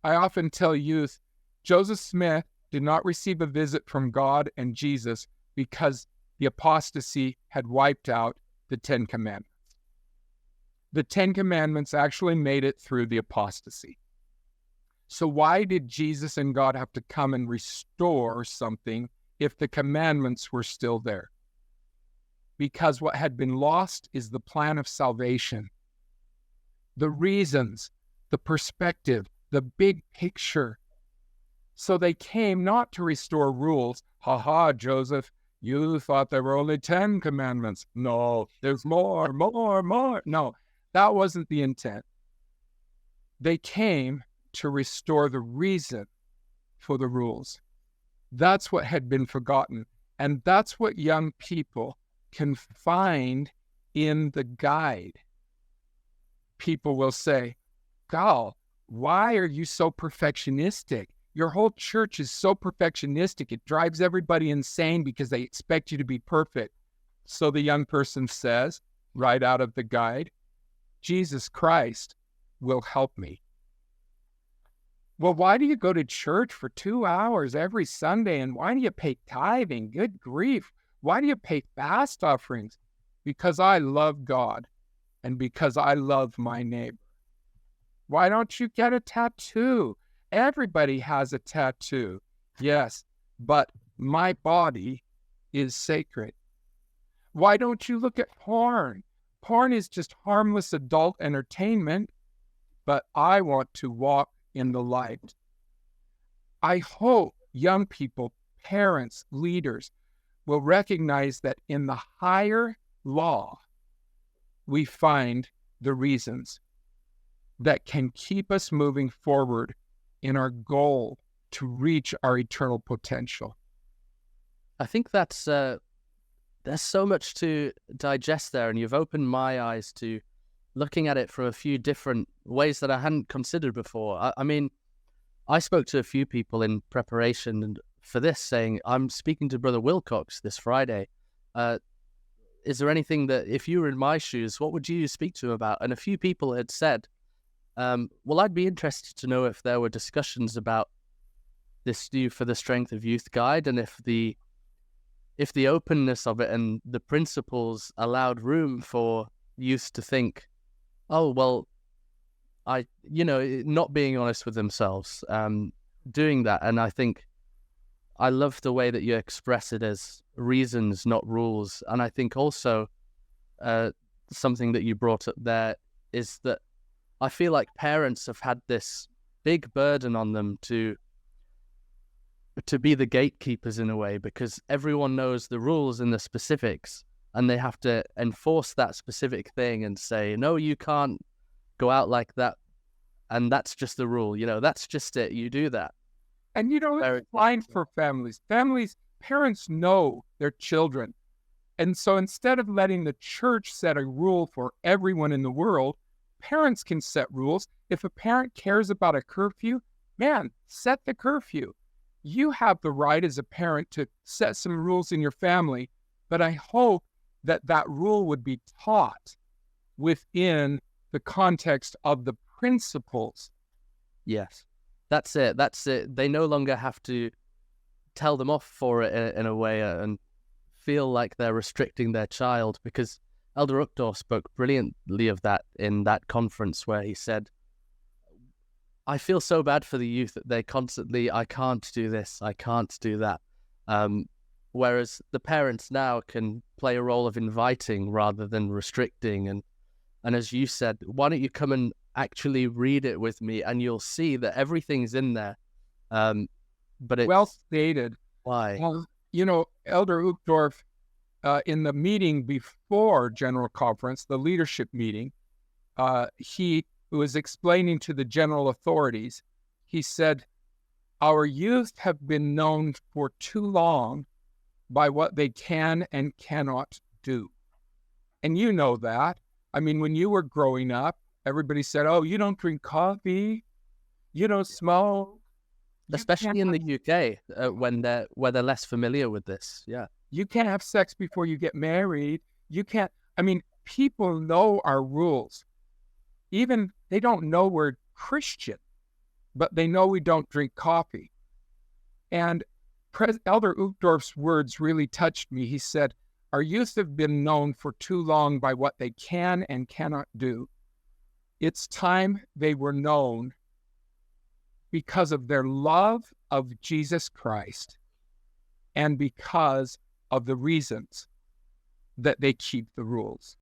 I often tell youth, Joseph Smith did not receive a visit from God and Jesus because the apostasy had wiped out the 10 Commandments. The 10 Commandments actually made it through the apostasy. So why did Jesus and God have to come and restore something if the commandments were still there? Because what had been lost is the plan of salvation, the reasons, the perspective, the big picture. So they came not to restore rules. Ha, Joseph, you thought there were only 10 commandments. No, there's more. No, that wasn't the intent. They came to restore the reason for the rules. That's what had been forgotten. And that's what young people can find in the guide. People will say, Gal, why are you so perfectionistic? Your whole church is so perfectionistic. It drives everybody insane because they expect you to be perfect. So the young person says, right out of the guide, Jesus Christ will help me. Well, why do you go to church for 2 hours every Sunday? And why do you pay tithing? Good grief. Why do you pay fast offerings? Because I love God and because I love my neighbor. Why don't you get a tattoo? Everybody has a tattoo. Yes, but my body is sacred. Why don't you look at porn? Porn is just harmless adult entertainment, but I want to walk in the light. I hope young people, parents, leaders will recognize that in the higher law, we find the reasons that can keep us moving forward in our goal to reach our eternal potential. I think that's there's so much to digest there, and you've opened my eyes to looking at it from a few different ways that I hadn't considered before. I mean, I spoke to a few people in preparation for this saying, I'm speaking to Brother Wilcox this Friday. Is there anything that, if you were in my shoes, what would you speak to him about? And a few people had said, well, I'd be interested to know if there were discussions about this due for the Strength of Youth Guide, and if the openness of it and the principles allowed room for youth to think, oh, well, not being honest with themselves, doing that. And I think I love the way that you express it as reasons, not rules. And I think also something that you brought up there is that I feel like parents have had this big burden on them to be the gatekeepers in a way, because everyone knows the rules and the specifics, and they have to enforce that specific thing and say, no, you can't go out like that. And that's just the rule. That's just it. You do that. And it's fine for families. Parents know their children. And so instead of letting the church set a rule for everyone in the world, parents can set rules. If a parent cares about a curfew, man, set the curfew. You have the right as a parent to set some rules in your family, but I hope that rule would be taught within the context of the principles. Yes, that's it. They no longer have to tell them off for it in a way and feel like they're restricting their child, because Elder Uchtdorf spoke brilliantly of that in that conference where he said, I feel so bad for the youth that they constantly, I can't do this, I can't do that. Whereas the parents now can play a role of inviting rather than restricting. And as you said, why don't you come and actually read it with me, and you'll see that everything's in there. But it's well stated. Why? Elder Uchtdorf, in the meeting before General Conference, the leadership meeting, he was explaining to the general authorities. He said, our youth have been known for too long by what they can and cannot do. And you know that. I mean, when you were growing up, everybody said, oh, you don't drink coffee, you don't smoke. Especially in the UK, where they're less familiar with this. Yeah. You can't have sex before you get married. You can't. I mean, people know our rules. Even they don't know we're Christian. but they know we don't drink coffee. And Elder Uchtdorf's words really touched me. He said, our youth have been known for too long by what they can and cannot do. It's time they were known because of their love of Jesus Christ and because of the reasons that they keep the rules.